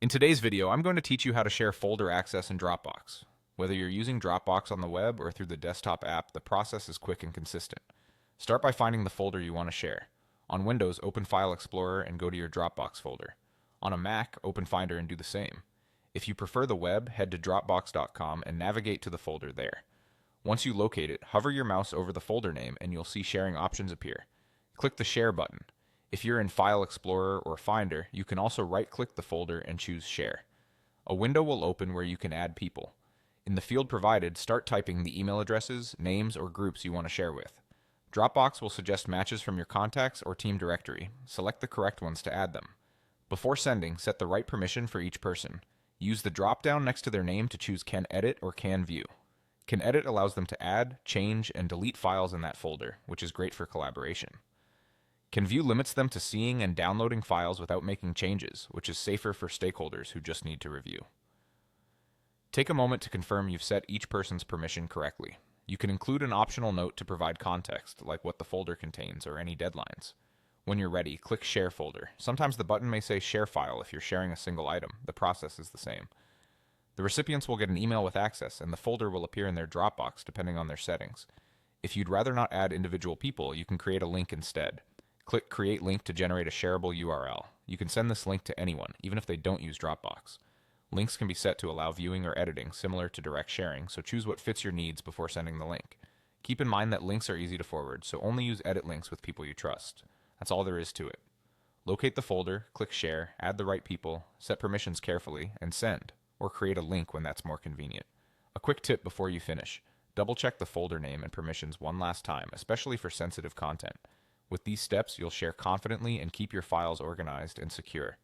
In today's video, I'm going to teach you how to share folder access in Dropbox. Whether you're using Dropbox on the web or through the desktop app, the process is quick and consistent. Start by finding the folder you want to share. On Windows, open File Explorer and go to your Dropbox folder. On a Mac, open Finder and do the same. If you prefer the web, head to Dropbox.com and navigate to the folder there. Once you locate it, hover your mouse over the folder name and you'll see sharing options appear. Click the Share button. If you're in File Explorer or Finder, you can also right-click the folder and choose Share. A window will open where you can add people. In the field provided, start typing the email addresses, names, or groups you want to share with. Dropbox will suggest matches from your contacts or team directory. Select the correct ones to add them. Before sending, set the right permission for each person. Use the drop-down next to their name to choose Can Edit or Can View. Can Edit allows them to add, change, and delete files in that folder, which is great for collaboration. Can View limits them to seeing and downloading files without making changes, which is safer for stakeholders who just need to review. Take a moment to confirm you've set each person's permission correctly. You can include an optional note to provide context, like what the folder contains or any deadlines. When you're ready, click Share Folder. Sometimes the button may say Share File if you're sharing a single item. The process is the same. The recipients will get an email with access, and the folder will appear in their Dropbox depending on their settings. If you'd rather not add individual people, you can create a link instead. Click Create Link to generate a shareable URL. You can send this link to anyone, even if they don't use Dropbox. Links can be set to allow viewing or editing, similar to direct sharing, so choose what fits your needs before sending the link. Keep in mind that links are easy to forward, so only use edit links with people you trust. That's all there is to it. Locate the folder, click Share, add the right people, set permissions carefully, and send, or create a link when that's more convenient. A quick tip before you finish: double-check the folder name and permissions one last time, especially for sensitive content. With these steps, you'll share confidently and keep your files organized and secure.